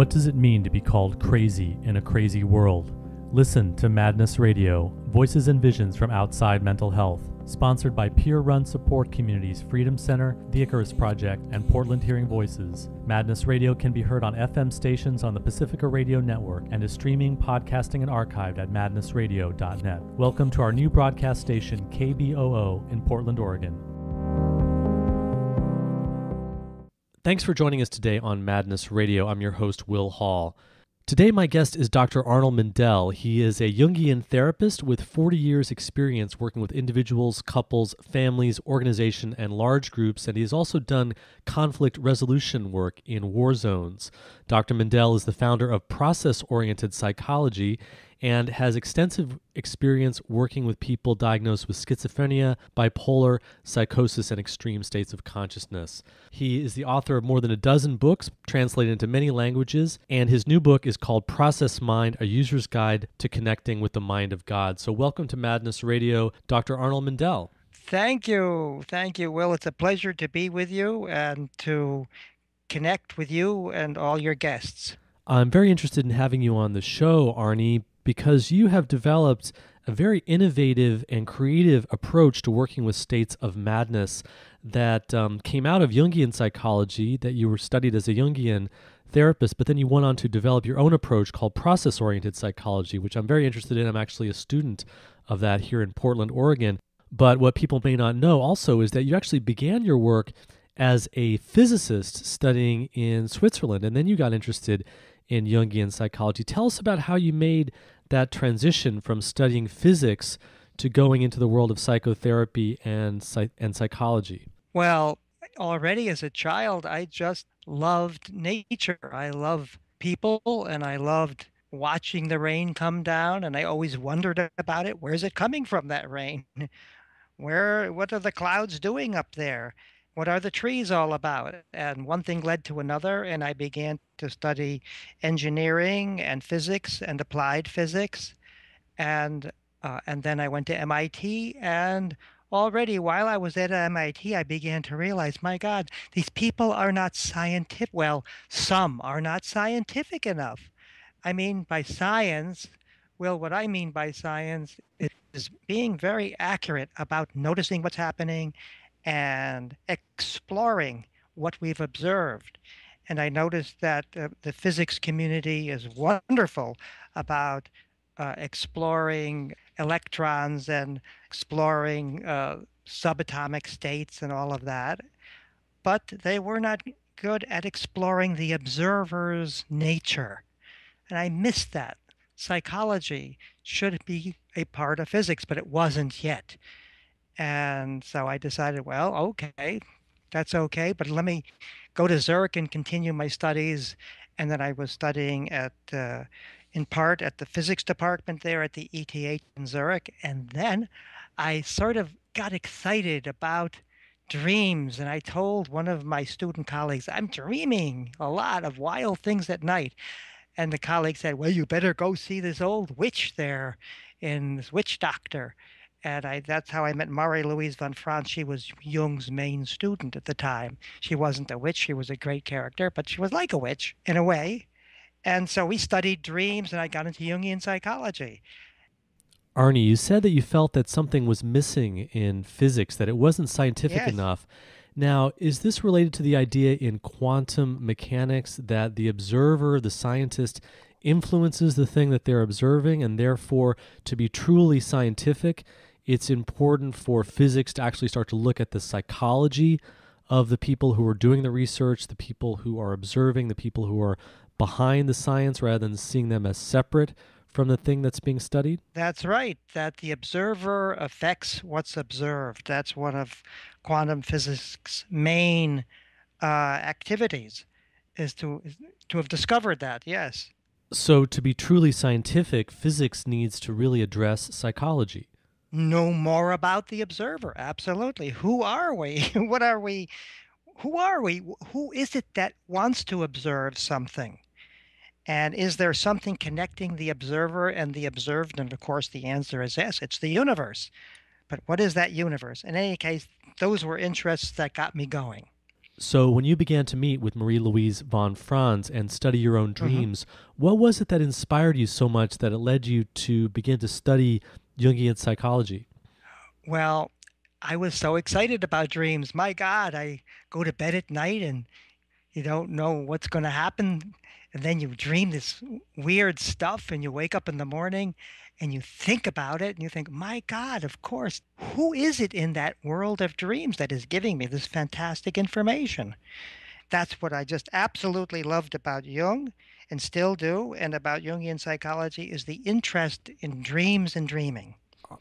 What does it mean to be called crazy in a crazy world? Listen to Madness Radio, Voices and Visions from Outside Mental Health, sponsored by peer-run support communities Freedom Center, the Icarus Project, and Portland Hearing Voices. Madness Radio can be heard on FM stations on the Pacifica Radio Network and is streaming, podcasting, and archived at madnessradio.net. Welcome to our new broadcast station, KBOO, in Portland, Oregon. Thanks for joining us today on Madness Radio. I'm your host, Willa Halla. Today, my guest is Dr. Arnold Mindell. He is a Jungian therapist with 40 years' experience working with individuals, couples, families, organizations, and large groups, and he has also done conflict resolution work in war zones. Dr. Mindell is the founder of process-oriented psychology and has extensive experience working with people diagnosed with schizophrenia, bipolar, psychosis, and extreme states of consciousness. He is the author of more than a dozen books translated into many languages, and his new book is called Process Mind, A User's Guide to Connecting with the Mind of God. So welcome to Madness Radio, Dr. Arnold Mindell. Thank you. Thank you, Will. It's a pleasure to be with you and to connect with you and all your guests. I'm very interested in having you on the show, Arnie, because you have developed a very innovative and creative approach to working with states of madness that came out of Jungian psychology, that you were studied as a Jungian therapist, but then you went on to develop your own approach called process-oriented psychology, which I'm very interested in. I'm actually a student of that here in Portland, Oregon. But what people may not know also is that you actually began your work as a physicist studying in Switzerland, and then you got interested in Jungian psychology. Tell us about how you made that transition from studying physics to going into the world of psychotherapy and psychology. Well, already as a child, I just loved nature. I love people, and I loved watching the rain come down, and I always wondered about it. Where's it coming from, that rain? What are the clouds doing up there? What are the trees all about? And one thing led to another, and I began to study engineering and physics and applied physics. And then I went to MIT, and already while I was at MIT, I began to realize, my God, these people are not scientific. Well, some are not scientific enough. I mean, by science, well, what I mean by science is being very accurate about noticing what's happening and exploring what we've observed. And I noticed that the physics community is wonderful about exploring electrons and exploring subatomic states and all of that. But they were not good at exploring the observer's nature. And I missed that. Psychology should be a part of physics, but it wasn't yet. And so I decided, well, okay, that's okay, but let me go to Zurich and continue my studies. And then I was studying in part at the physics department there at the ETH in Zurich. And then I sort of got excited about dreams. And I told one of my student colleagues, I'm dreaming a lot of wild things at night. And the colleague said, well, you better go see this old witch there in this witch doctor. And that's how I met Marie-Louise von Franz. She was Jung's main student at the time. She wasn't a witch. She was a great character, but she was like a witch in a way. And so we studied dreams, and I got into Jungian psychology. Arnie, you said that you felt that something was missing in physics, that it wasn't scientific enough. Now, is this related to the idea in quantum mechanics that the observer, the scientist, influences the thing that they're observing, and therefore, to be truly scientific, it's important for physics to actually start to look at the psychology of the people who are doing the research, the people who are observing, the people who are behind the science, rather than seeing them as separate from the thing that's being studied? That's right, that the observer affects what's observed. That's one of quantum physics' main activities, is to have discovered that, yes. So to be truly scientific, physics needs to really address psychology. Know more about the observer, absolutely. Who are we? What are we? Who are we? Who is it that wants to observe something? And is there something connecting the observer and the observed? And of course, the answer is yes, it's the universe. But what is that universe? In any case, those were interests that got me going. So when you began to meet with Marie-Louise von Franz and study your own dreams, what was it that inspired you so much that it led you to begin to study Jungian psychology? Well, I was so excited about dreams. My God, I go to bed at night and you don't know what's going to happen. And then you dream this weird stuff and you wake up in the morning and you think about it and you think, my God, of course, who is it in that world of dreams that is giving me this fantastic information? That's what I just absolutely loved about Jung and still do, and about Jungian psychology is the interest in dreams and dreaming.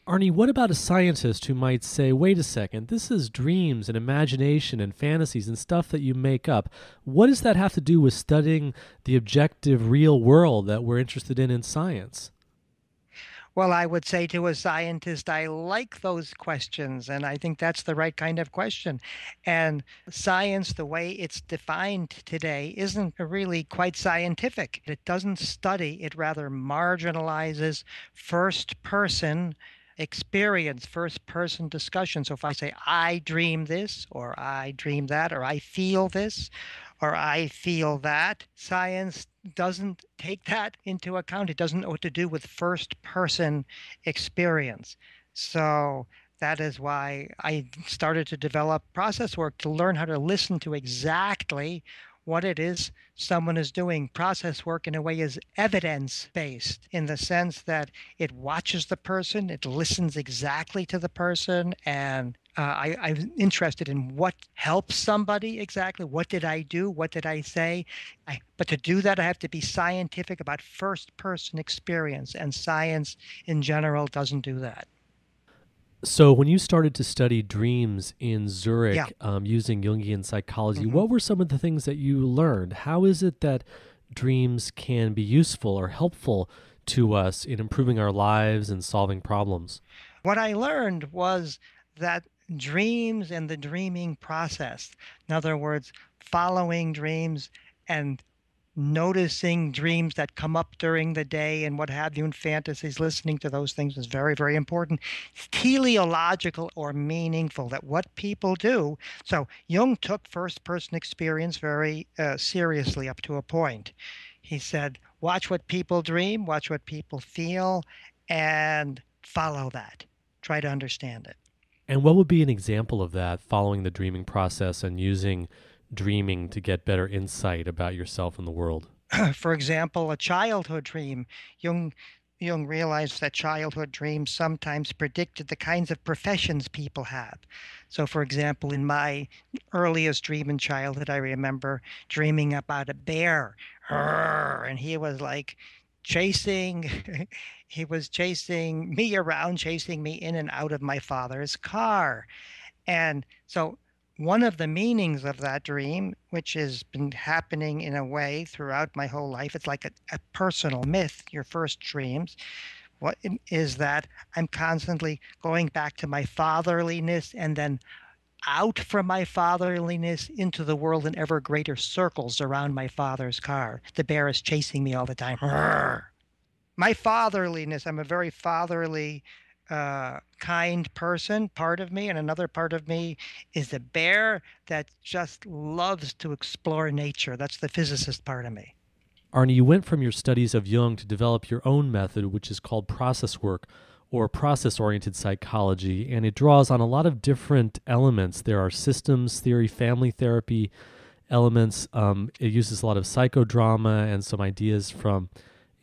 Arnie, what about a scientist who might say, wait a second, this is dreams and imagination and fantasies and stuff that you make up. What does that have to do with studying the objective real world that we're interested in science? Well, I would say to a scientist, I like those questions, and I think that's the right kind of question. And science, the way it's defined today, isn't really quite scientific. It doesn't study, it rather marginalizes first person experience, first person discussion. So if I say, I dream this, or I dream that, or I feel this, or I feel that, science doesn't take that into account. It doesn't know what to do with first person experience. So that is why I started to develop process work to learn how to listen to exactly what it is someone is doing. Process work, in a way, is evidence-based in the sense that it watches the person, it listens exactly to the person, and I'm interested in what helps somebody exactly. What did I do? What did I say? But to do that, I have to be scientific about first-person experience, and science in general doesn't do that. So when you started to study dreams in Zurich Yeah. Using Jungian psychology, what were some of the things that you learned? How is it that dreams can be useful or helpful to us in improving our lives and solving problems? What I learned was that dreams and the dreaming process, in other words, following dreams and noticing dreams that come up during the day and what have you in fantasies, listening to those things is very, very important. It's teleological or meaningful, that what people do. So Jung took first person experience very seriously up to a point. He said, watch what people dream, watch what people feel, and follow that. Try to understand it. And what would be an example of that, following the dreaming process and using dreaming to get better insight about yourself and the world? For example, a childhood dream. Jung realized that childhood dreams sometimes predicted the kinds of professions people have. So, for example, in my earliest dream in childhood, I remember dreaming about a bear, and he was like chasing, he was chasing me around, chasing me in and out of my father's car. And so one of the meanings of that dream, which has been happening in a way throughout my whole life, it's like a personal myth, your first dreams, what is that I'm constantly going back to my fatherliness and then out from my fatherliness into the world in ever greater circles around my father's car. The bear is chasing me all the time. My fatherliness, I'm a very fatherly kind person, part of me, and another part of me is a bear that just loves to explore nature. That's the physicist part of me. Arnie, you went from your studies of Jung to develop your own method, which is called process work or process-oriented psychology, and it draws on a lot of different elements. There are systems theory, family therapy elements. It uses a lot of psychodrama and some ideas from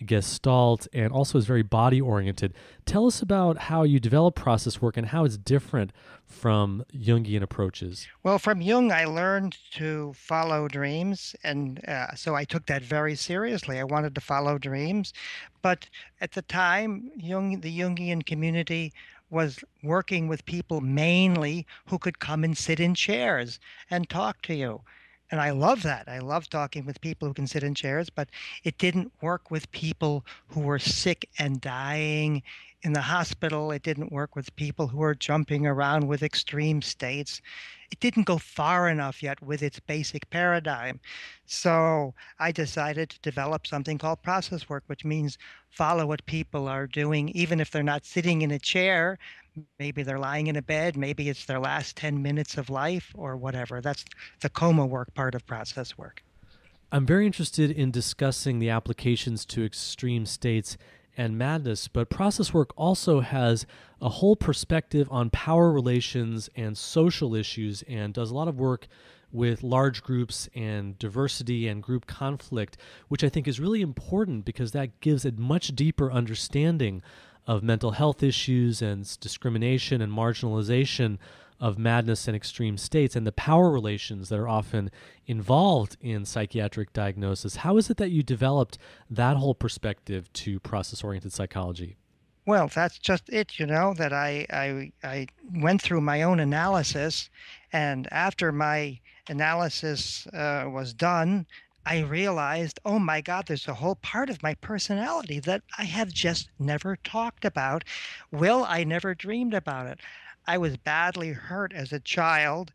Gestalt, and also is very body-oriented. Tell us about how you develop process work and how it's different from Jungian approaches. Well, from Jung, I learned to follow dreams, and so I took that very seriously. I wanted to follow dreams, but at the time, the Jungian community was working with people mainly who could come and sit in chairs and talk to you. And I love that. I love talking with people who can sit in chairs, but it didn't work with people who were sick and dying in the hospital. It didn't work with people who were jumping around with extreme states. It didn't go far enough yet with its basic paradigm. So I decided to develop something called process work, which means follow what people are doing, even if they're not sitting in a chair. Maybe they're lying in a bed. Maybe it's their last 10 minutes of life or whatever. That's the coma work part of process work. I'm very interested in discussing the applications to extreme states and madness, but process work also has a whole perspective on power relations and social issues and does a lot of work with large groups and diversity and group conflict, which I think is really important because that gives a much deeper understanding of mental health issues and discrimination and marginalization of madness and extreme states and the power relations that are often involved in psychiatric diagnosis. How is it that you developed that whole perspective to process-oriented psychology? Well, that's just it, that I went through my own analysis, and after my analysis was done, I realized, oh my God, there's a whole part of my personality that I have just never talked about. I never dreamed about it. I was badly hurt as a child.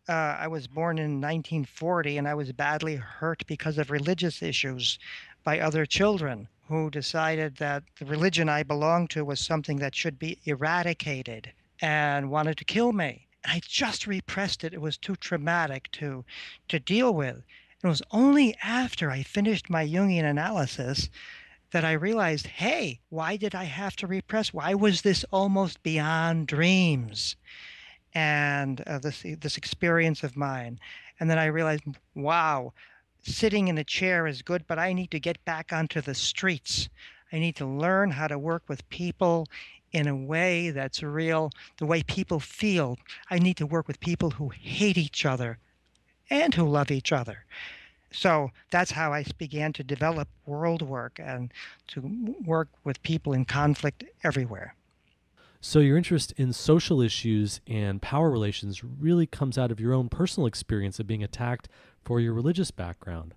I was born in 1940, and I was badly hurt because of religious issues by other children who decided that the religion I belonged to was something that should be eradicated and wanted to kill me. And I just repressed it. It was too traumatic to deal with. And it was only after I finished my Jungian analysis that I realized, hey, why did I have to repress? Why was this almost beyond dreams? And this experience of mine. And then I realized, wow, sitting in a chair is good, but I need to get back onto the streets. I need to learn how to work with people in a way that's real, the way people feel. I need to work with people who hate each other and who love each other. So that's how I began to develop world work and to work with people in conflict everywhere. So your interest in social issues and power relations really comes out of your own personal experience of being attacked for your religious background.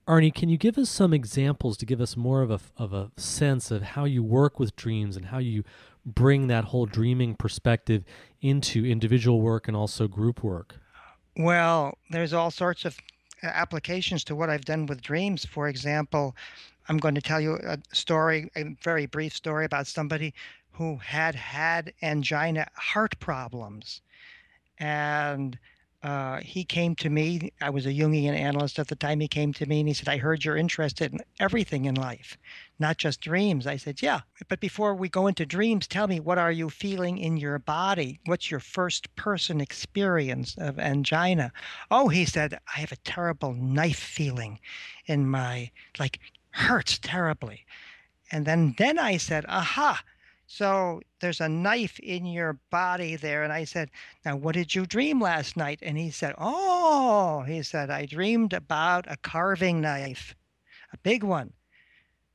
Arnie, can you give us some examples to give us more of a sense of how you work with dreams and how you bring that whole dreaming perspective into individual work and also group work? Well, there's all sorts of applications to what I've done with dreams. For example, I'm going to tell you a story, a very brief story about somebody who had angina heart problems. And he came to me. I was a Jungian analyst at the time. He came to me and he said, I heard you're interested in everything in life, not just dreams. I said, yeah, but before we go into dreams, tell me, what are you feeling in your body? What's your first person experience of angina? Oh, he said, I have a terrible knife feeling in my, like, hurts terribly. And then I said, aha. So there's a knife in your body there. And I said, now, what did you dream last night? And he said, I dreamed about a carving knife, a big one.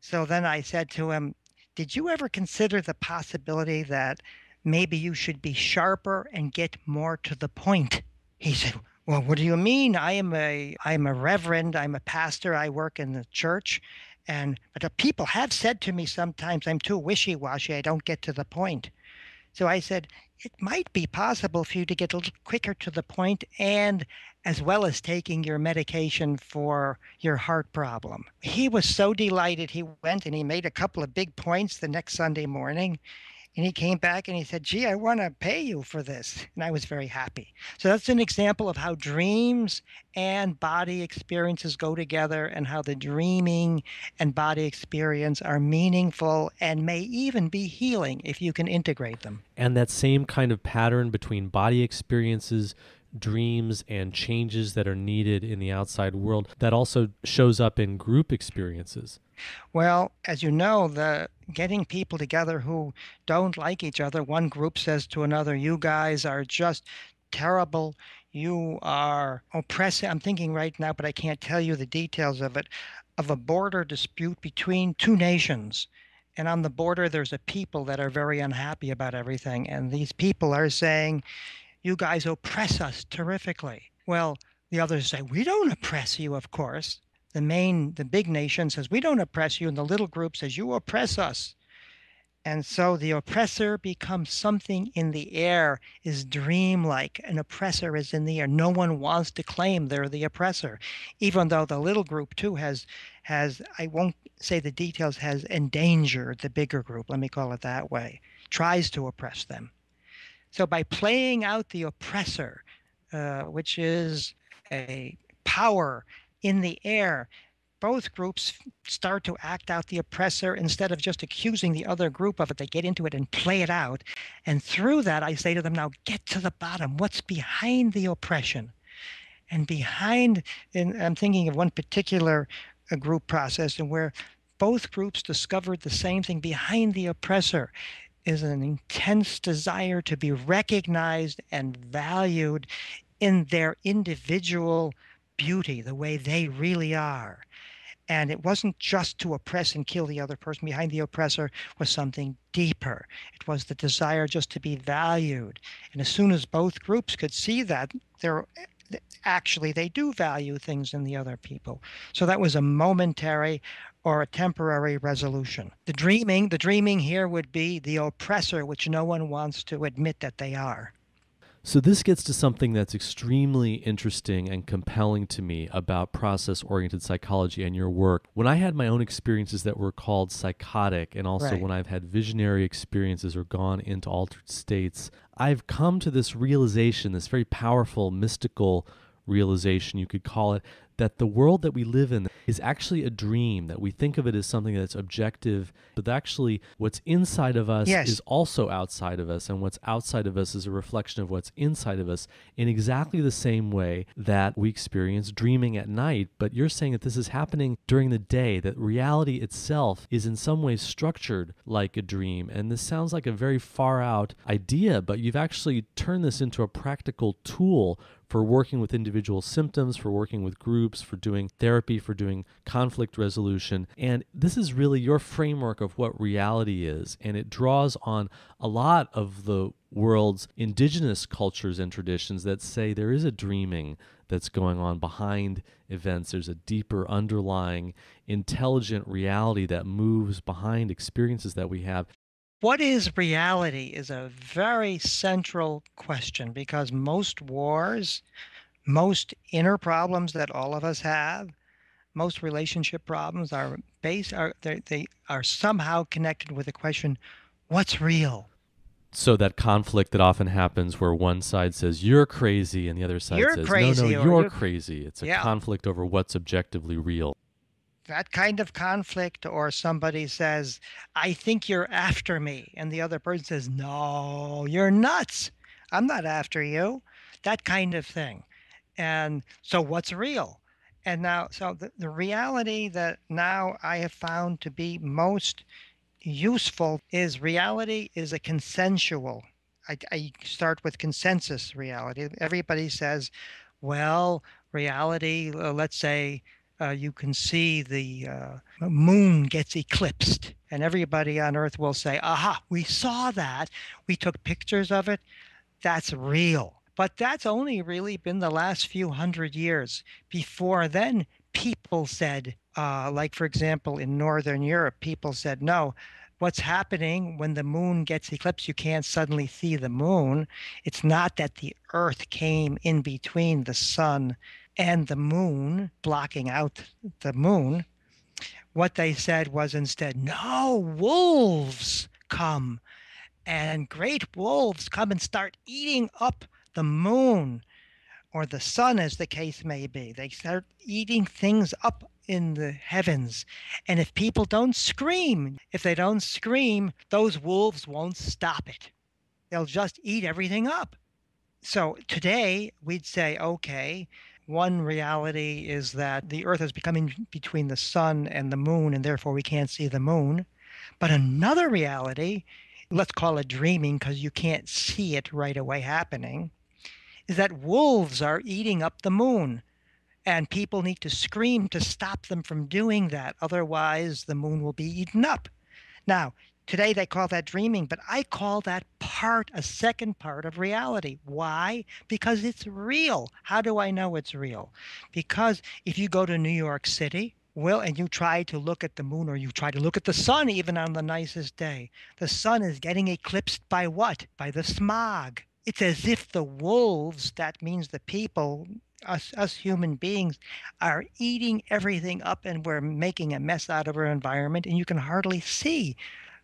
So then I said to him, did you ever consider the possibility that maybe you should be sharper and get more to the point? He said, well, what do you mean? I'm a reverend. I'm a pastor. I work in the church. But people have said to me sometimes I'm too wishy-washy. I don't get to the point. So I said, it might be possible for you to get a little quicker to the point, and as well as taking your medication for your heart problem. He was so delighted. He went and he made a couple of big points the next Sunday morning. And he came back and he said, gee, I want to pay you for this. And I was very happy. So that's an example of how dreams and body experiences go together, and how the dreaming and body experience are meaningful and may even be healing if you can integrate them. And that same kind of pattern between body experiences, dreams, and changes that are needed in the outside world, that also shows up in group experiences. Well, as you know, the getting people together who don't like each other, one group says to another, you guys are just terrible. You are oppressive. I'm thinking right now, but I can't tell you the details of it, of a border dispute between two nations. And on the border, there's a people that are very unhappy about everything. And these people are saying, you guys oppress us terrifically. Well, the others say, we don't oppress you, of course. The big nation says, we don't oppress you. And the little group says, you oppress us. And so the oppressor becomes something in the air, is dreamlike. An oppressor is in the air. No one wants to claim they're the oppressor, even though the little group too has, I won't say the details, has endangered the bigger group, let me call it that way, tries to oppress them. So by playing out the oppressor, which is a power in the air, both groups start to act out the oppressor instead of just accusing the other group of it. They get into it and play it out. And through that, I say to them, now get to the bottom. What's behind the oppression? And behind, and I'm thinking of one particular group process and where both groups discovered the same thing. Behind the oppressor is an intense desire to be recognized and valued in their individual beauty, the way they really are. And it wasn't just to oppress and kill the other person. Behind the oppressor was something deeper. It was the desire just to be valued. And as soon as both groups could see that, they do value things in the other people. So that was a momentary or a temporary resolution. The dreaming here would be the oppressor, which no one wants to admit that they are. So this gets to something that's extremely interesting and compelling to me about process-oriented psychology and your work. When I had my own experiences that were called psychotic, and also when I've had visionary experiences or gone into altered states, I've come to this realization, this very powerful, mystical realization, you could call it, that the world that we live in is actually a dream, that we think of it as something that's objective, but actually what's inside of us is also outside of us, and what's outside of us is a reflection of what's inside of us in exactly the same way that we experience dreaming at night. But you're saying that this is happening during the day, that reality itself is in some ways structured like a dream. And this sounds like a very far out idea, but you've actually turned this into a practical tool for working with individual symptoms, for working with groups, for doing therapy, for doing conflict resolution. And this is really your framework of what reality is. And it draws on a lot of the world's indigenous cultures and traditions that say there is a dreaming that's going on behind events. There's a deeper underlying intelligent reality that moves behind experiences that we have. What is reality is a very central question, because most wars, most inner problems that all of us have, most relationship problems they are somehow connected with the question, what's real? So that conflict that often happens where one side says, you're crazy, and the other side says, crazy, no, you're crazy. It's a Yeah. conflict over what's objectively real. That kind of conflict, or somebody says, I think you're after me, and the other person says, no, you're nuts. I'm not after you. That kind of thing. And so what's real? And now, so the reality that now I have found to be most useful is reality is a consensual. I start with consensus reality. Everybody says, well, reality, let's say, you can see the moon gets eclipsed, and everybody on Earth will say, aha, we saw that. We took pictures of it. That's real. But that's only really been the last few hundred years. Before then, people said, like, for example, in Northern Europe, people said, no, what's happening when the moon gets eclipsed, you can't suddenly see the moon. It's not that the Earth came in between the sun and the moon, blocking out the moon. What they said was instead, no, wolves come, and great wolves come and start eating up the moon, or the sun, as the case may be. They start eating things up in the heavens. And if people don't scream, those wolves won't stop it. They'll just eat everything up. So today we'd say, okay, one reality is that the Earth is becoming between the sun and the moon, and therefore we can't see the moon. But another reality, let's call it dreaming because you can't see it right away happening, is that wolves are eating up the moon, and people need to scream to stop them from doing that. Otherwise, the moon will be eaten up. Now, today they call that dreaming, but I call that a second part of reality. Why? Because it's real. How do I know it's real? Because if you go to New York City, and you try to look at the moon, or you try to look at the sun even on the nicest day, the sun is getting eclipsed by what? By the smog. It's as if the wolves, that means the people, us human beings, are eating everything up, and we're making a mess out of our environment, and you can hardly see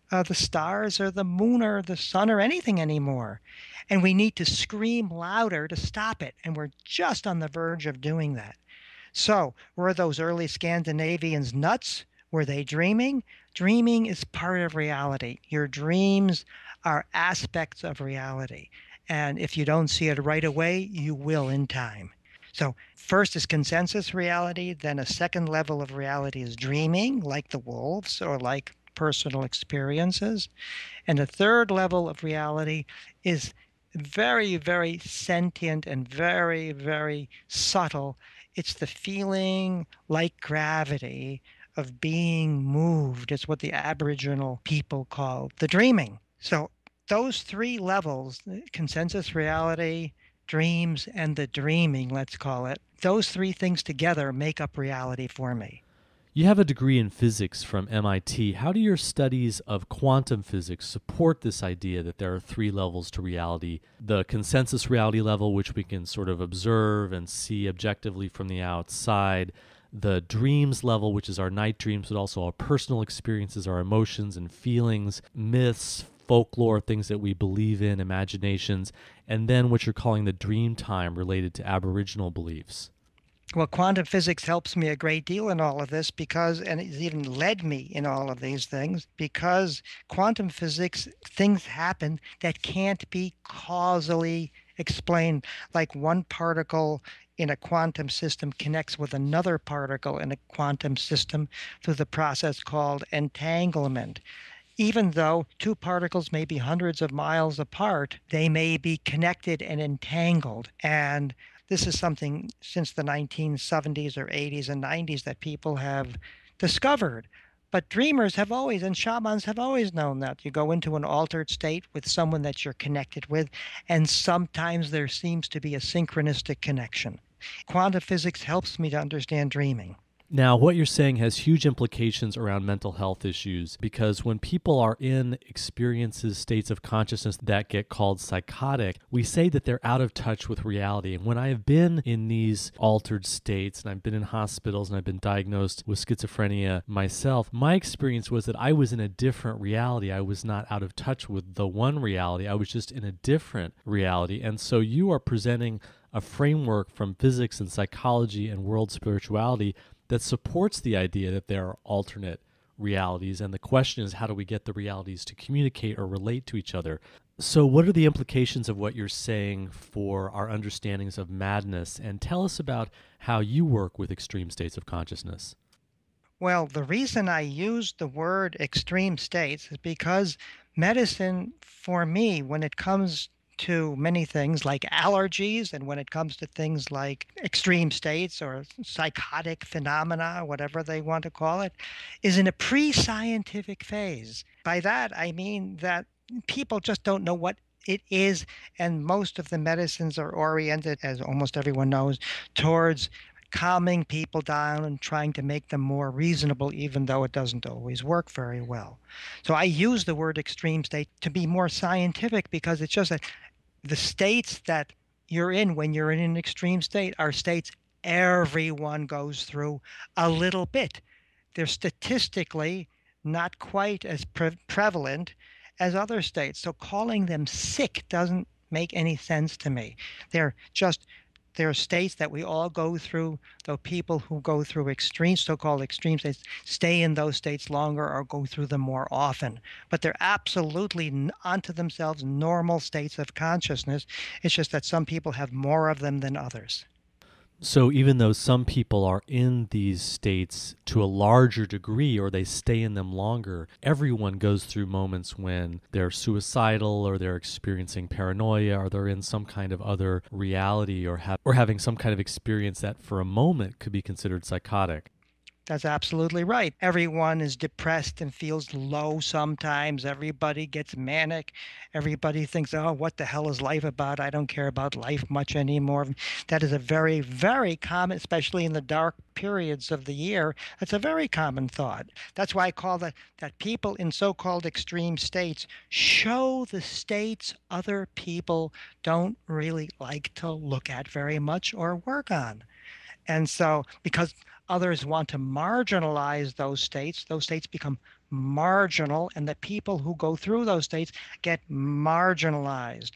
the stars or the moon or the sun or anything anymore. And we need to scream louder to stop it. And we're just on the verge of doing that. So, were those early Scandinavians nuts? Were they dreaming? Dreaming is part of reality. Your dreams are aspects of reality. And if you don't see it right away, you will in time. So, first is consensus reality, then a second level of reality is dreaming, like the wolves or like personal experiences. And a third level of reality is very, very sentient and very, very subtle. It's the feeling like gravity of being moved. It's what the Aboriginal people call the dreaming. So those three levels, consensus reality, dreams, and the dreaming, let's call it, those three things together make up reality for me. You have a degree in physics from MIT. How do your studies of quantum physics support this idea that there are three levels to reality? The consensus reality level, which we can sort of observe and see objectively from the outside. The dreams level, which is our night dreams, but also our personal experiences, our emotions and feelings, myths, folklore, things that we believe in, imaginations, and then what you're calling the dream time related to Aboriginal beliefs. Well, quantum physics helps me a great deal in all of this because, and it's even led me in all of these things, because quantum physics, things happen that can't be causally explained. Like one particle in a quantum system connects with another particle in a quantum system through the process called entanglement. Even though two particles may be hundreds of miles apart, they may be connected and entangled. And this is something since the 1970s or 80s and 90s that people have discovered. But dreamers have always, and shamans have always known that. You go into an altered state with someone that you're connected with, and sometimes there seems to be a synchronistic connection. Quantum physics helps me to understand dreaming. Now, what you're saying has huge implications around mental health issues because when people are in experiences, states of consciousness that get called psychotic, we say that they're out of touch with reality. And when I have been in these altered states and I've been in hospitals and I've been diagnosed with schizophrenia myself, my experience was that I was in a different reality. I was not out of touch with the one reality. I was just in a different reality. And so you are presenting a framework from physics and psychology and world spirituality that supports the idea that there are alternate realities. And the question is, how do we get the realities to communicate or relate to each other? So what are the implications of what you're saying for our understandings of madness? And tell us about how you work with extreme states of consciousness. Well, the reason I use the word extreme states is because medicine, for me, when it comes to many things like allergies and when it comes to things like extreme states or psychotic phenomena, whatever they want to call it, is in a pre-scientific phase. By that, I mean that people just don't know what it is, and most of the medicines are oriented, as almost everyone knows, towards calming people down and trying to make them more reasonable, even though it doesn't always work very well. So I use the word extreme state to be more scientific because it's just that the states that you're in when you're in an extreme state are states everyone goes through a little bit. They're statistically not quite as prevalent as other states. So calling them sick doesn't make any sense to me. They're just there are states that we all go through, though people who go through extreme, so-called extreme states, stay in those states longer or go through them more often. But they're absolutely unto themselves normal states of consciousness. It's just that some people have more of them than others. So even though some people are in these states to a larger degree or they stay in them longer, everyone goes through moments when they're suicidal or they're experiencing paranoia or they're in some kind of other reality or having some kind of experience that for a moment could be considered psychotic. That's absolutely right. Everyone is depressed and feels low sometimes. Everybody gets manic. Everybody thinks, oh, what the hell is life about? I don't care about life much anymore. That is a very, very common, especially in the dark periods of the year. That's a very common thought. That's why I call that people in so-called extreme states show the states other people don't really like to look at very much or work on. And so, because others want to marginalize those states become marginal, and the people who go through those states get marginalized.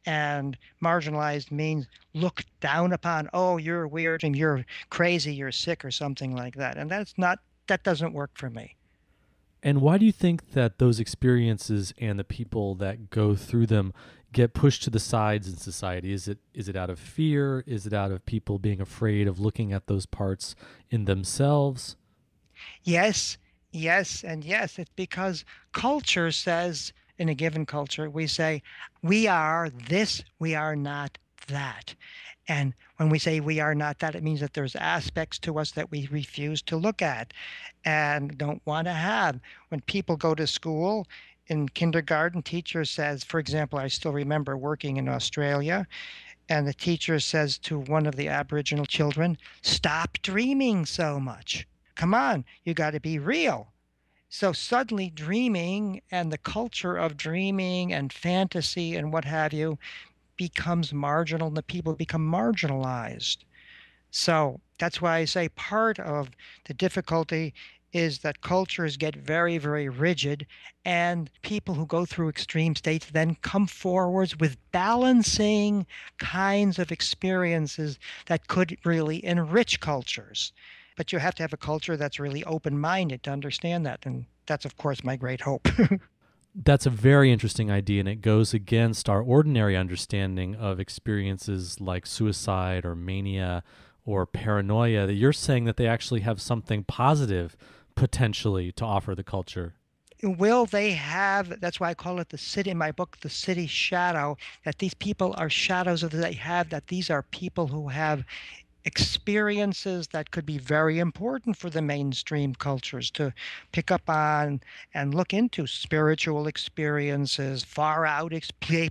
And marginalized means looked down upon. Oh, you're weird and you're crazy, you're sick or something like that. And that doesn't work for me. And why do you think that those experiences and the people that go through them get pushed to the sides in society? Is it out of fear? Is it out of people being afraid of looking at those parts in themselves? Yes, yes, and yes. It's because culture says, in a given culture, we say, we are this, we are not that. And when we say we are not that, it means that there's aspects to us that we refuse to look at and don't want to have. When people go to school, in kindergarten, teacher says, for example, I still remember working in Australia, and the teacher says to one of the Aboriginal children, stop dreaming so much. Come on, you got to be real. So suddenly dreaming and the culture of dreaming and fantasy and what have you becomes marginal, and the people become marginalized. So that's why I say part of the difficulty is that cultures get very, very rigid, and people who go through extreme states then come forwards with balancing kinds of experiences that could really enrich cultures. But you have to have a culture that's really open-minded to understand that, and that's, of course, my great hope. That's a very interesting idea, and it goes against our ordinary understanding of experiences like suicide or mania or paranoia, that you're saying that they actually have something positive potentially to offer the culture. Will they have, that's why I call it the city, in my book, the city shadow, that these people are shadows of they have, that these are people who have experiences that could be very important for the mainstream cultures to pick up on and look into: spiritual experiences, far out,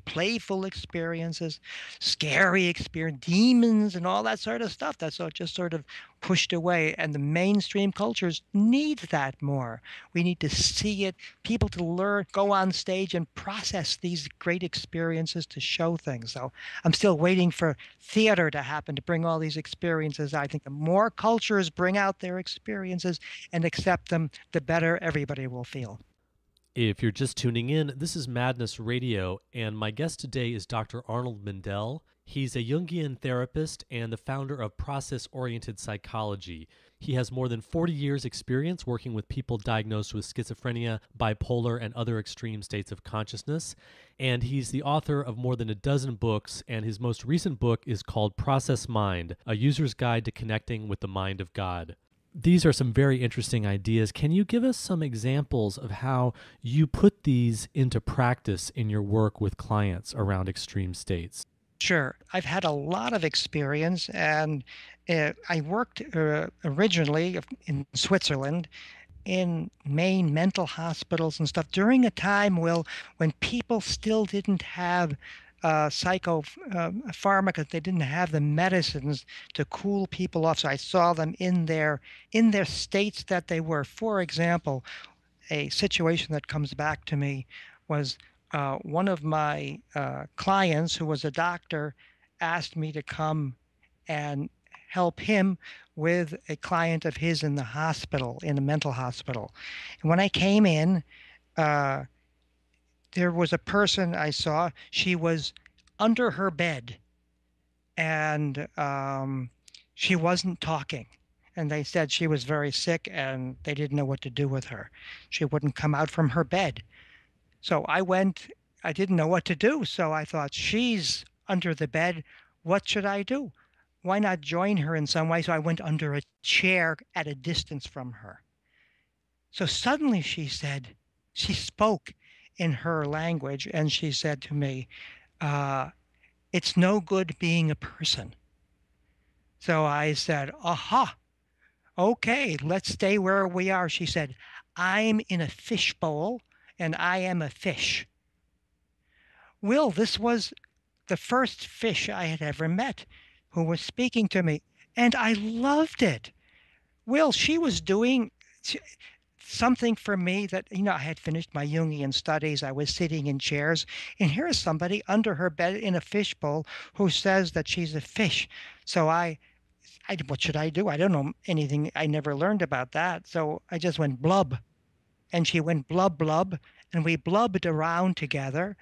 playful experiences, scary experience, demons and all that sort of stuff that's just sort of pushed away. And the mainstream cultures need that more. We need to see it, people to learn, go on stage and process these great experiences to show things. So I'm still waiting for theater to happen to bring all these experiences. I think the more cultures bring out their experiences and accept them, the better everybody will feel. If you're just tuning in, this is Madness Radio, and my guest today is Dr. Arnold Mindell. He's a Jungian therapist and the founder of process-oriented psychology. He has more than 40 years' experience working with people diagnosed with schizophrenia, bipolar, and other extreme states of consciousness. And he's the author of more than a dozen books, and his most recent book is called Process Mind, A User's Guide to Connecting with the Mind of God. These are some very interesting ideas. Can you give us some examples of how you put these into practice in your work with clients around extreme states? Sure. I've had a lot of experience, and I worked originally in Switzerland in main mental hospitals and stuff during a time, Will, when people still didn't have psychopharmacas. They didn't have the medicines to cool people off. So I saw them in their states that they were. For example, a situation that comes back to me was one of my clients, who was a doctor, asked me to come and help him with a client of his in the hospital, in a mental hospital. And when I came in, there was a person I saw. She was under her bed, and she wasn't talking. And they said she was very sick, and they didn't know what to do with her. She wouldn't come out from her bed. So I didn't know what to do. So I thought, she's under the bed. What should I do? Why not join her in some way? So I went under a chair at a distance from her. So suddenly she spoke in her language, and she said to me, it's no good being a person. So I said, aha, okay, let's stay where we are. She said, I'm in a fishbowl, and I am a fish. Will, this was the first fish I had ever met who was speaking to me, and I loved it. Will, she was doing something for me that, I had finished my Jungian studies. I was sitting in chairs, and here's somebody under her bed in a fishbowl who says that she's a fish. So I what should I do? I don't know anything. I never learned about that. So I just went blub. And she went blub, blub. And we blubbed around together.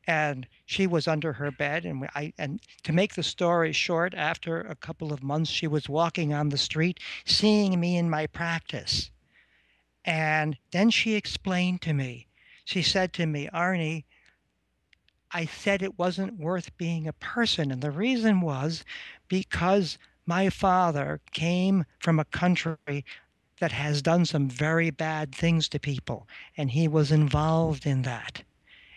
And she was under her bed. And to make the story short, after a couple of months, she was walking on the street, seeing me in my practice. And then she explained to me, she said to me, Arnie, I said it wasn't worth being a person. And the reason was because my father came from a country that has done some very bad things to people, and he was involved in that.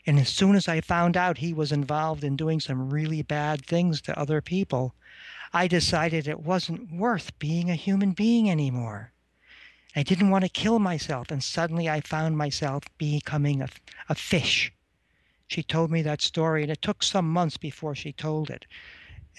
And as soon as I found out he was involved in doing some really bad things to other people, I decided it wasn't worth being a human being anymore. I didn't want to kill myself, and suddenly I found myself becoming a fish. She told me that story, and it took some months before she told it.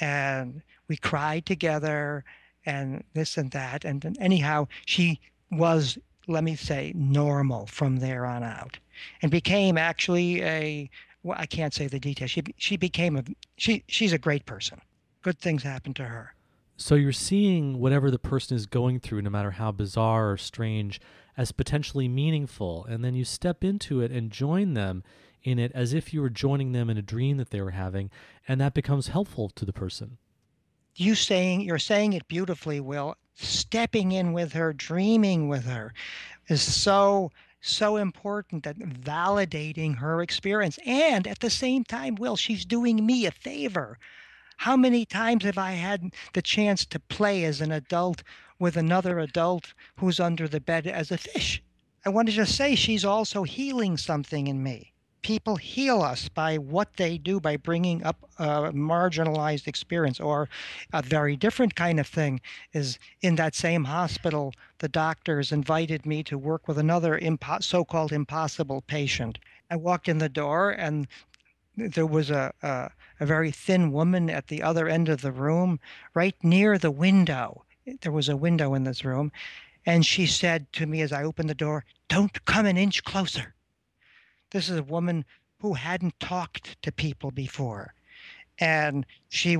And we cried together and this and that. And then anyhow, she was, let me say, normal from there on out, and became actually well, I can't say the details. She became she's a great person. Good things happened to her. So you're seeing whatever the person is going through, no matter how bizarre or strange, as potentially meaningful, and then you step into it and join them in it as if you were joining them in a dream that they were having, and that becomes helpful to the person. You're saying it beautifully, Will. Stepping in with her, dreaming with her is so important, that validating her experience. And at the same time, Will, she's doing me a favor. How many times have I had the chance to play as an adult with another adult who's under the bed as a fish? I want to just say she's also healing something in me. People heal us by what they do, by bringing up a marginalized experience. Or a very different kind of thing is, in that same hospital, the doctors invited me to work with another so-called impossible patient. I walked in the door, and there was a very thin woman at the other end of the room, right near the window. There was a window in this room. And she said to me as I opened the door, "Don't come an inch closer." This is a woman who hadn't talked to people before. And they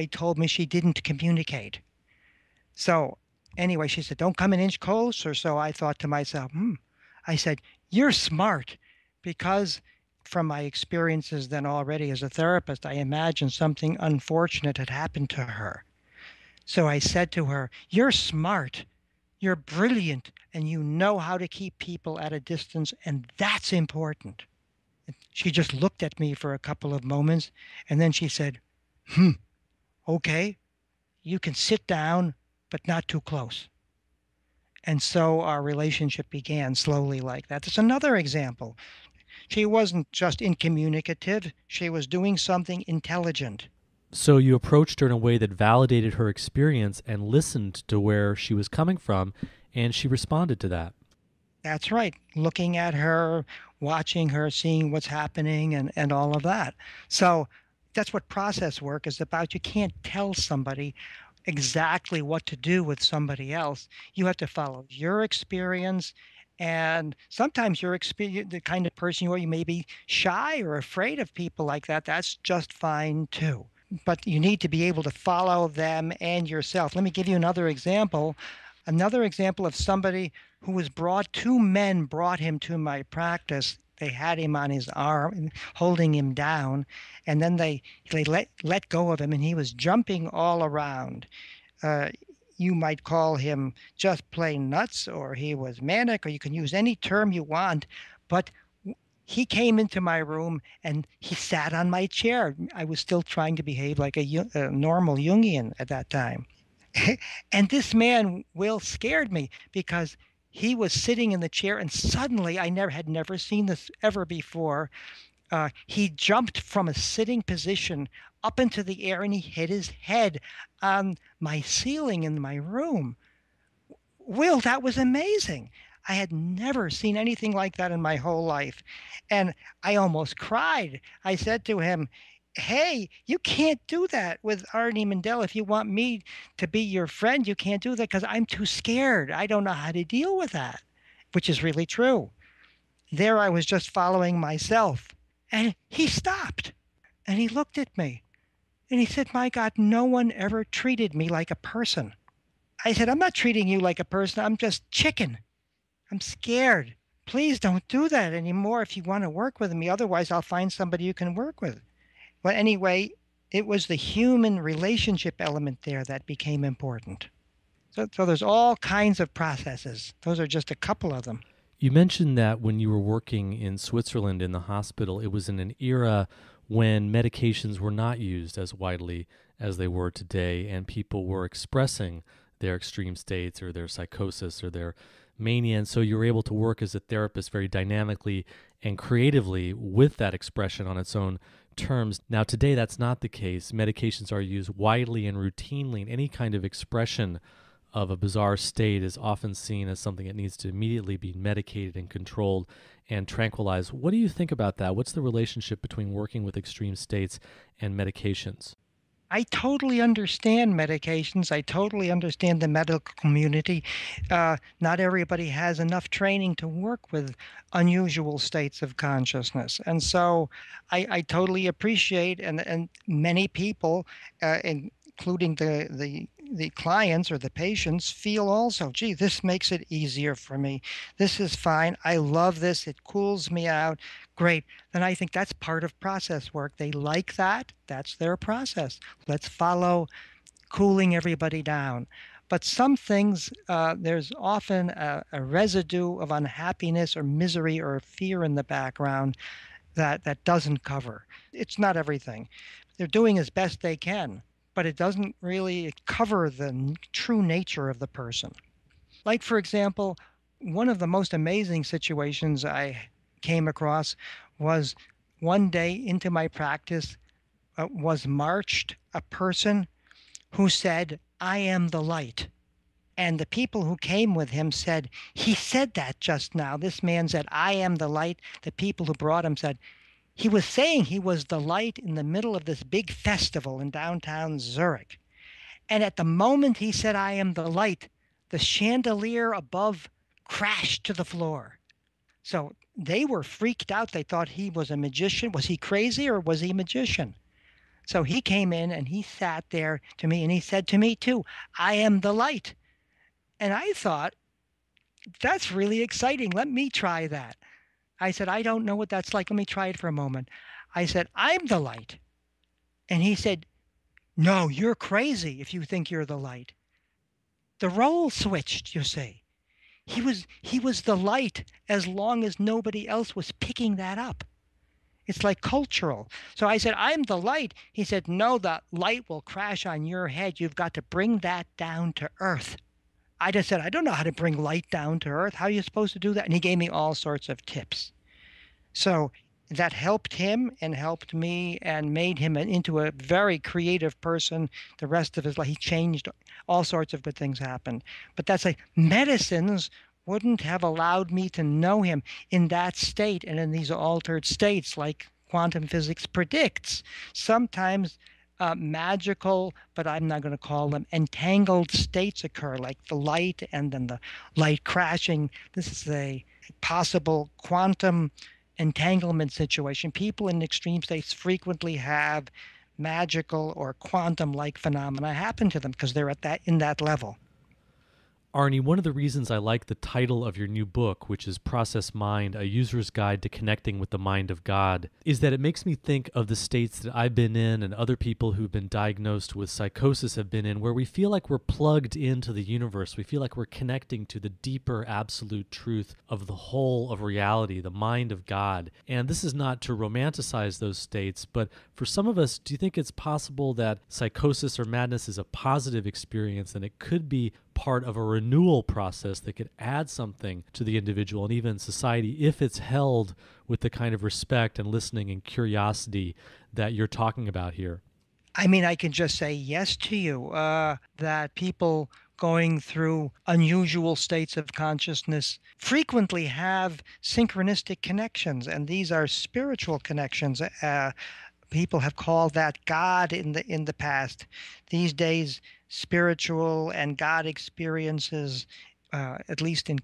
told me she didn't communicate. So anyway, she said, "Don't come an inch closer." So I thought to myself, I said, "You're smart," because from my experiences then already as a therapist, I imagined something unfortunate had happened to her. So I said to her, "You're smart, you're brilliant, and you know how to keep people at a distance, and that's important." She just looked at me for a couple of moments, and then she said, "Okay, you can sit down, but not too close." And so our relationship began slowly like that. That's another example. She wasn't just incommunicative, she was doing something intelligent. So you approached her in a way that validated her experience and listened to where she was coming from, and she responded to that. That's right. Looking at her, watching her, seeing what's happening, and all of that. So that's what process work is about. You can't tell somebody exactly what to do with somebody else. You have to follow your experience. And sometimes you're the kind of person you are, you may be shy or afraid of people like that. That's just fine too. But you need to be able to follow them and yourself. Let me give you another example. Another example of somebody who was two men brought him to my practice. They had him on his arm, holding him down, and then they let go of him, and he was jumping all around. You might call him just plain nuts, or he was manic, or you can use any term you want, but he came into my room and he sat on my chair. I was still trying to behave like a normal Jungian at that time. And this man, Will, scared me because he was sitting in the chair, and suddenly I had never seen this ever before. He jumped from a sitting position up into the air, and he hit his head on my ceiling in my room. Will, that was amazing. I had never seen anything like that in my whole life. And I almost cried. I said to him, "Hey, you can't do that with Arnold Mindell. If you want me to be your friend, you can't do that because I'm too scared. I don't know how to deal with that," which is really true. There I was just following myself. And he stopped and he looked at me. And he said, my God, no one ever treated me like a person. I said, I'm not treating you like a person. I'm just chicken. I'm scared. Please don't do that anymore if you want to work with me. Otherwise, I'll find somebody you can work with. Well, anyway, it was the human relationship element there that became important. So there's all kinds of processes. Those are just a couple of them. You mentioned that when you were working in Switzerland in the hospital, it was in an era when medications were not used as widely as they were today, and people were expressing their extreme states or their psychosis or their mania. And so you were able to work as a therapist very dynamically and creatively with that expression on its own terms. Now, today, that's not the case. Medications are used widely and routinely, and any kind of expression of a bizarre state is often seen as something that needs to immediately be medicated and controlled and tranquilized. What do you think about that? What's the relationship between working with extreme states and medications? I totally understand medications. I totally understand the medical community. Not everybody has enough training to work with unusual states of consciousness. And so I totally appreciate, and many people, including the clients or the patients, feel also, gee, this makes it easier for me. This is fine. I love this. It cools me out. Great. Then I think that's part of process work. They like that. That's their process. Let's follow cooling everybody down. But some things, there's often a residue of unhappiness or misery or fear in the background that doesn't cover. It's not everything. They're doing as best they can, but it doesn't really cover the true nature of the person. Like, for example, one of the most amazing situations I came across was one day into my practice was marched a person who said, I am the light. And the people who came with him said, he said that just now. This man said, I am the light. The people who brought him said, he was saying he was the light in the middle of this big festival in downtown Zurich. And at the moment he said, I am the light, the chandelier above crashed to the floor. So they were freaked out. They thought he was a magician. Was he crazy or was he a magician? So he came in and he sat there to me and he said to me too, I am the light. And I thought, that's really exciting. Let me try that. I said, I don't know what that's like. Let me try it for a moment. I said, I'm the light. And he said, no, you're crazy if you think you're the light. The role switched, you see. He was the light as long as nobody else was picking that up. It's like cultural. So I said, I'm the light. He said, no, the light will crash on your head. You've got to bring that down to earth. I just said, I don't know how to bring light down to earth. How are you supposed to do that? And he gave me all sorts of tips. So that helped him and helped me and made him into a very creative person. The rest of his life, he changed. All sorts of good things happened. But that's like medicines wouldn't have allowed me to know him in that state and in these altered states like quantum physics predicts. Sometimes magical, but I'm not going to call them entangled states occur, like the light and then the light crashing. This is a possible quantum entanglement situation. People in extreme states frequently have magical or quantum-like phenomena happen to them because they're in that level. Arnie, one of the reasons I like the title of your new book, which is Process Mind, A User's Guide to Connecting with the Mind of God, is that it makes me think of the states that I've been in and other people who've been diagnosed with psychosis have been in, where we feel like we're plugged into the universe. We feel like we're connecting to the deeper absolute truth of the whole of reality, the mind of God. And this is not to romanticize those states, but for some of us, do you think it's possible that psychosis or madness is a positive experience and it could be part of a renewal process that could add something to the individual and even society if it's held with the kind of respect and listening and curiosity that you're talking about here? I mean, I can just say yes to you, that people going through unusual states of consciousness frequently have synchronistic connections, and these are spiritual connections. People have called that God in the past. These days, spiritual and God experiences, at least in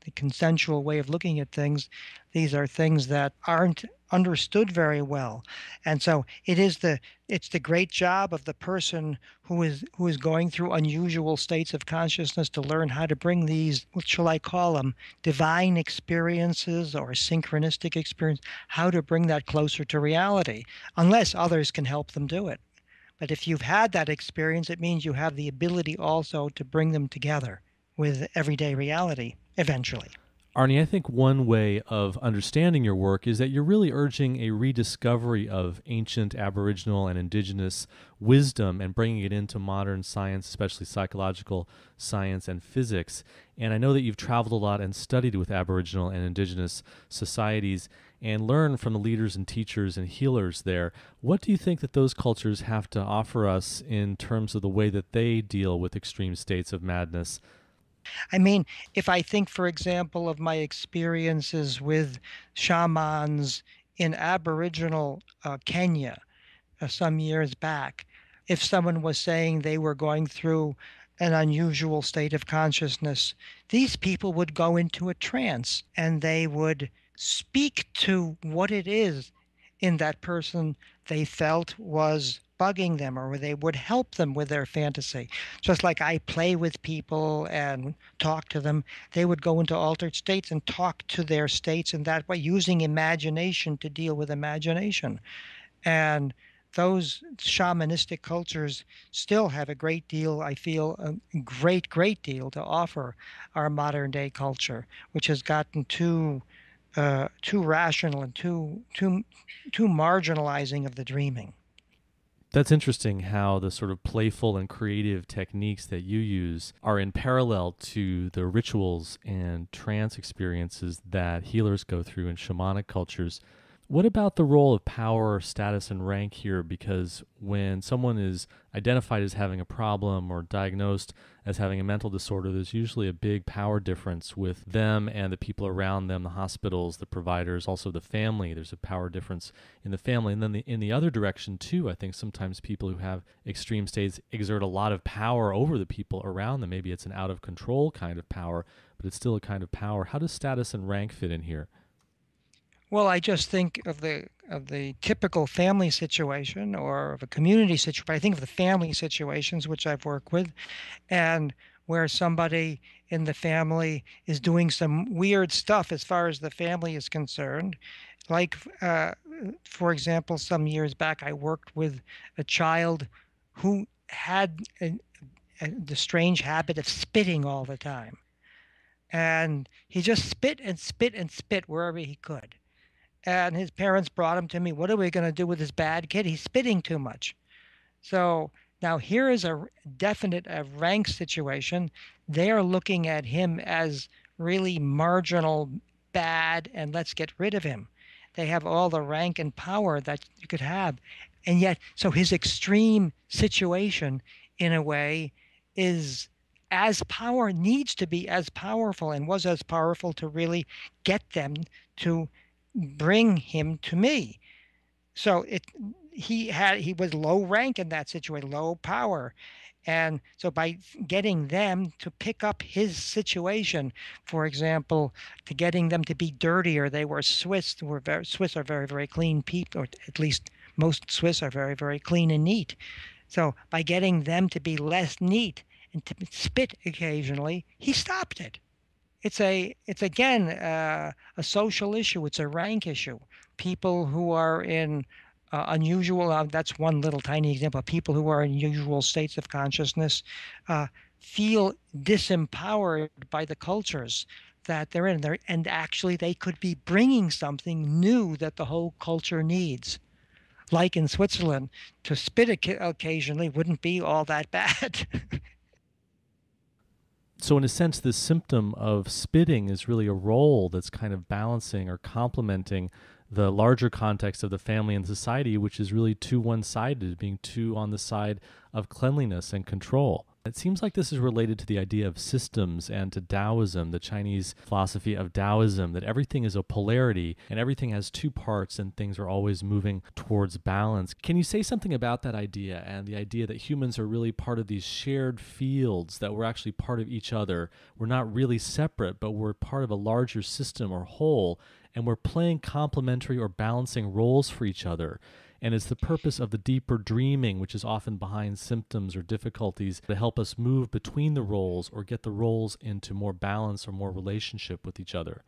the consensual way of looking at things, these are things that aren't understood very well. And so it's the great job of the person who is going through unusual states of consciousness to learn how to bring these, what shall I call them, divine experiences or synchronistic experience, how to bring that closer to reality, unless others can help them do it. But if you've had that experience, it means you have the ability also to bring them together with everyday reality eventually. Arnie, I think one way of understanding your work is that you're really urging a rediscovery of ancient Aboriginal and Indigenous wisdom and bringing it into modern science, especially psychological science and physics. And I know that you've traveled a lot and studied with Aboriginal and Indigenous societies and learned from the leaders and teachers and healers there. What do you think that those cultures have to offer us in terms of the way that they deal with extreme states of madness? I mean, if I think, for example, of my experiences with shamans in Aboriginal Kenya some years back, if someone was saying they were going through an unusual state of consciousness, these people would go into a trance and they would speak to what it is in that person they felt was bugging them, or they would help them with their fantasy. Just like I play with people and talk to them, they would go into altered states and talk to their states in that way, using imagination to deal with imagination. And those shamanistic cultures still have a great deal, I feel, a great deal to offer our modern day culture, which has gotten too rational and too marginalizing of the dreaming. That's interesting how the sort of playful and creative techniques that you use are in parallel to the rituals and trance experiences that healers go through in shamanic cultures. What about the role of power, status, and rank here? Because when someone is identified as having a problem or diagnosed as having a mental disorder, there's usually a big power difference with them and the people around them, the hospitals, the providers, also the family. There's a power difference in the family. And then in the other direction, too, I think sometimes people who have extreme states exert a lot of power over the people around them. Maybe it's an out-of-control kind of power, but it's still a kind of power. How does status and rank fit in here? Well, I just think of the typical family situation or of a community situation. I think of the family situations which I've worked with, and where somebody in the family is doing some weird stuff as far as the family is concerned. Like, for example, some years back, I worked with a child who had the strange habit of spitting all the time. And he just spit and spit and spit wherever he could. And his parents brought him to me. What are we going to do with this bad kid? He's spitting too much. So now here is a definite rank situation. They are looking at him as really marginal, bad, and let's get rid of him. They have all the rank and power that you could have. And yet, so his extreme situation, in a way, is needs to be as powerful and was as powerful to really get them to bring him to me. So he was low rank in that situation, low power. And so by getting them to pick up his situation, for example, to getting them to be dirtier, they were Swiss. Swiss are very, very clean people, or at least most Swiss are very, very clean and neat. So by getting them to be less neat and to spit occasionally, he stopped it. It's again a social issue. It's a rank issue. People who are in unusual, that's one little tiny example. People who are in unusual states of consciousness feel disempowered by the cultures that they're in. And actually, they could be bringing something new that the whole culture needs. Like in Switzerland, to spit occasionally wouldn't be all that bad. So in a sense, this symptom of spitting is really a role that's kind of balancing or complementing the larger context of the family and society, which is really too one-sided, being too on the side of cleanliness and control. It seems like this is related to the idea of systems and to Taoism, the Chinese philosophy of Taoism, that everything is a polarity and everything has two parts and things are always moving towards balance. Can you say something about that idea and the idea that humans are really part of these shared fields, that we're actually part of each other? We're not really separate, but we're part of a larger system or whole, and we're playing complementary or balancing roles for each other. And it's the purpose of the deeper dreaming, which is often behind symptoms or difficulties, to help us move between the roles or get the roles into more balance or more relationship with each other.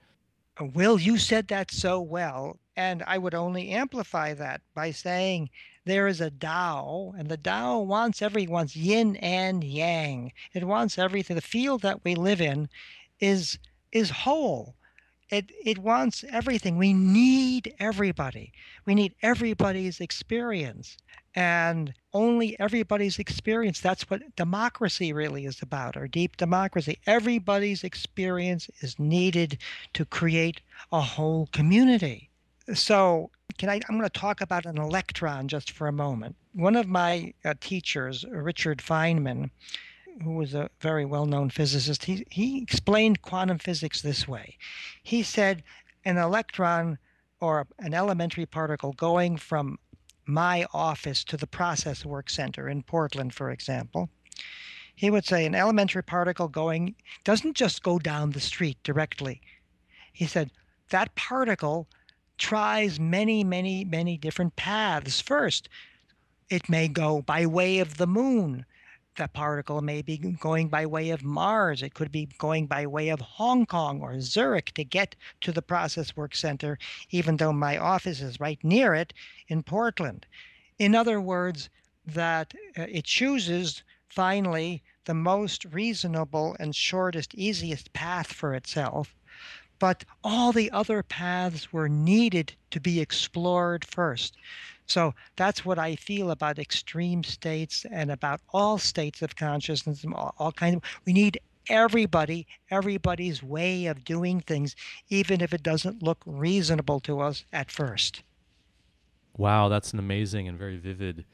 Will, you said that so well, and I would only amplify that by saying there is a Tao, and the Tao wants everyone's yin and yang. It wants everything. The field that we live in is whole. It wants everything. We need everybody. We need everybody's experience. And only everybody's experience, that's what democracy really is about, or deep democracy. Everybody's experience is needed to create a whole community. So I'm going to talk about an electron just for a moment. One of my teachers, Richarda Feynmana, who was a very well-known physicist, he explained quantum physics this way. He said an electron or an elementary particle going from my office to the process work center in Portland, for example, he would say an elementary particle going doesn't just go down the street directly. He said that particle tries many, many, many different paths first. It may go by way of the moon. The particle may be going by way of Mars. It could be going by way of Hong Kong or Zurich to get to the process work center, even though my office is right near it in Portland. In other words, that it chooses finally the most reasonable and shortest, easiest path for itself. But all the other paths were needed to be explored first. So that's what I feel about extreme states and about all states of consciousness and all kinds of. We need everybody's way of doing things, even if it doesn't look reasonable to us at first. Wow, that's an amazing and very vivid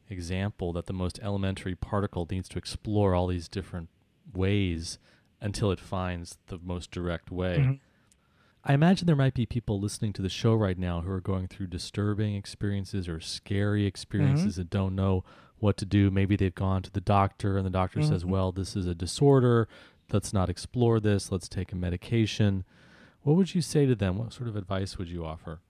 example that the most elementary particle needs to explore all these different ways until it finds the most direct way. Mm-hmm. I imagine there might be people listening to the show right now who are going through disturbing experiences or scary experiences and don't know what to do. Maybe they've gone to the doctor and the doctor says, well, this is a disorder. Let's not explore this. Let's take a medication. What would you say to them? What sort of advice would you offer?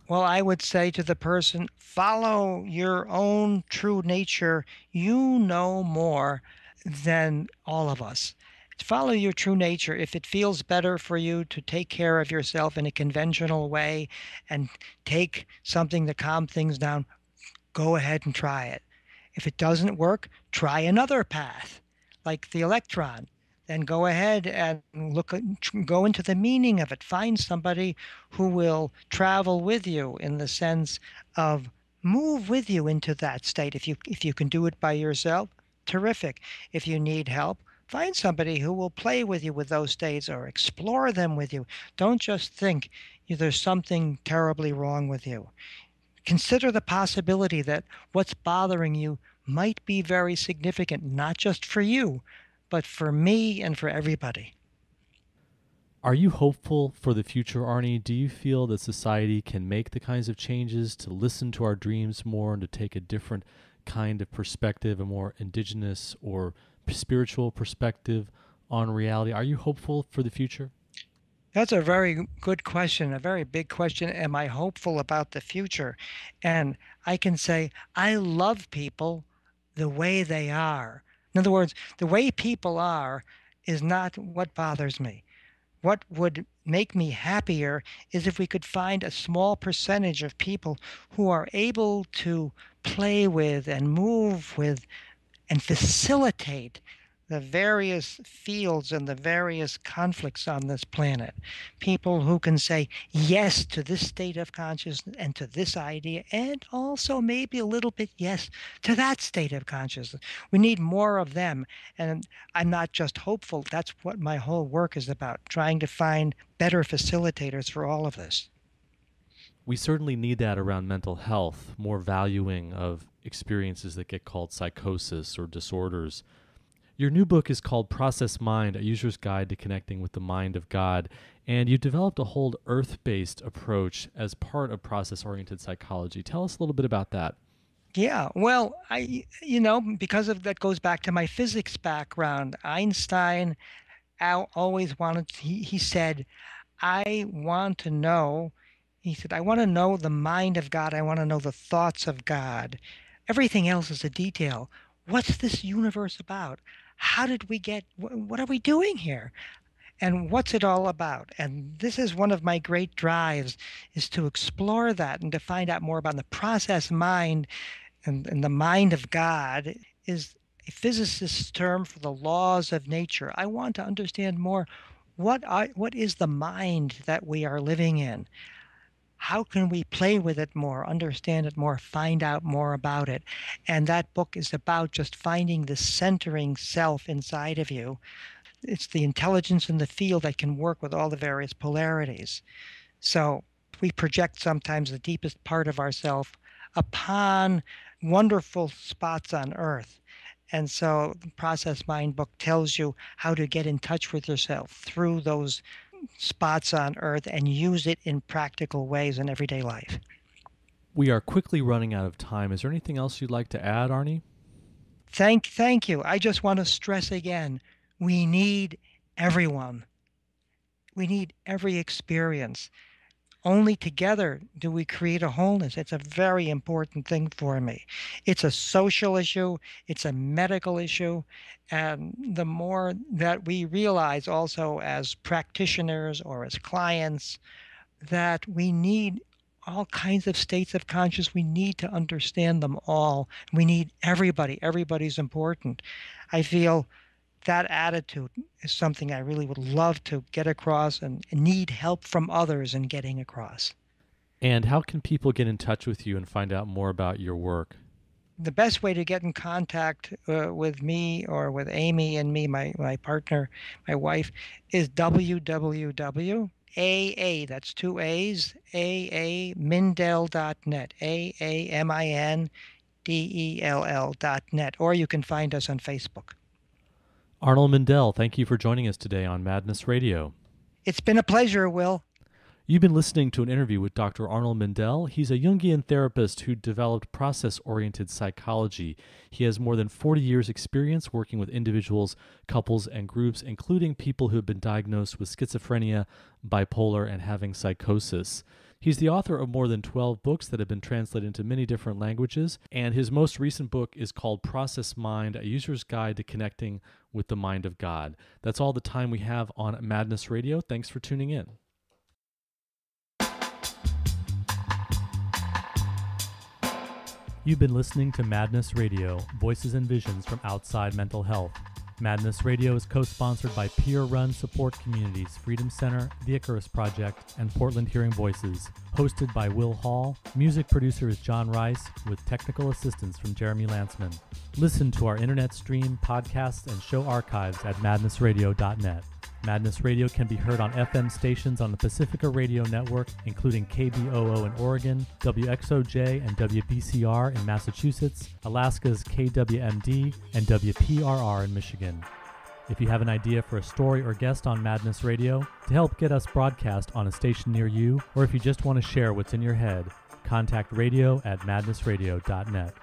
Well, I would say to the person, follow your own true nature. You know more than all of us. Follow your true nature. If it feels better for you to take care of yourself in a conventional way and take something to calm things down, go ahead and try it. If it doesn't work, try another path, like the electron. Then go ahead and go into the meaning of it. Find somebody who will travel with you in the sense of move with you into that state. If you can do it by yourself, terrific. If you need help, find somebody who will play with you with those states or explore them with you. Don't just think there's something terribly wrong with you. Consider the possibility that what's bothering you might be very significant, not just for you, but for me and for everybody. Are you hopeful for the future, Arnie? Do you feel that society can make the kinds of changes to listen to our dreams more and to take a different kind of perspective, a more indigenous or spiritual perspective on reality? Are you hopeful for the future? That's a very good question, a very big question. Am I hopeful about the future? And I can say, I love people the way they are. In other words, the way people are is not what bothers me. What would make me happier is if we could find a small percentage of people who are able to play with and move with and facilitate the various fields and the various conflicts on this planet. People who can say yes to this state of consciousness and to this idea, and also maybe a little bit yes to that state of consciousness. We need more of them. And I'm not just hopeful. That's what my whole work is about, trying to find better facilitators for all of this. We certainly need that around mental health, more valuing of experiences that get called psychosis or disorders. Your new book is called Process Mind, A User's Guide to Connecting with the Mind of God, and you developed a whole earth-based approach as part of process-oriented psychology. Tell us a little bit about that. Yeah, well, because of that goes back to my physics background. Einstein always wanted, he said, I want to know, he said, I want to know the mind of God. I want to know the thoughts of God. Everything else is a detail. What's this universe about? How did we get, what are we doing here? And what's it all about? And this is one of my great drives, is to explore that and to find out more about the process mind. And the mind of God is a physicist's term for the laws of nature. I want to understand more. What is the mind that we are living in? How can we play with it more, understand it more, find out more about it? And that book is about just finding the centering self inside of you. It's the intelligence in the field that can work with all the various polarities. So we project sometimes the deepest part of ourself upon wonderful spots on earth. And so the Process Mind book tells you how to get in touch with yourself through those spots on earth and use it in practical ways in everyday life. We are quickly running out of time. Is there anything else you'd like to add, Arnie? Thank you. I just want to stress again, we need everyone. We need every experience. Only together do we create a wholeness. It's a very important thing for me. It's a social issue. It's a medical issue. And the more that we realize also as practitioners or as clients that we need all kinds of states of consciousness, we need to understand them all. We need everybody. Everybody's important. I feel that attitude is something I really would love to get across and need help from others in getting across. And how can people get in touch with you and find out more about your work? The best way to get in contact with me or with Amy and me, my partner, my wife, is www.AA, that's two A's, Mindell.net, AAMINDELL.net, or you can find us on Facebook. Arnold Mindell, thank you for joining us today on Madness Radio. It's been a pleasure, Will. You've been listening to an interview with Dr. Arnold Mindell. He's a Jungian therapist who developed process-oriented psychology. He has more than 40 years' experience working with individuals, couples, and groups, including people who have been diagnosed with schizophrenia, bipolar, and having psychosis. He's the author of more than 12 books that have been translated into many different languages, and his most recent book is called Process Mind, A User's Guide to Connecting with the Mind of God. That's all the time we have on Madness Radio. Thanks for tuning in. You've been listening to Madness Radio, Voices and Visions from Outside Mental Health. Madness Radio is co-sponsored by peer-run support communities Freedom Center, The Icarus Project, and Portland Hearing Voices. Hosted by Willa Halla, music producer is John Rice, with technical assistance from Jeremy Lantzman. Listen to our internet stream, podcasts, and show archives at madnessradio.net. Madness Radio can be heard on FM stations on the Pacifica Radio Network, including KBOO in Oregon, WXOJ and WBCR in Massachusetts, Alaska's KWMD, and WPRR in Michigan. If you have an idea for a story or guest on Madness Radio, to help get us broadcast on a station near you, or if you just want to share what's in your head, contact radio@madnessradio.net.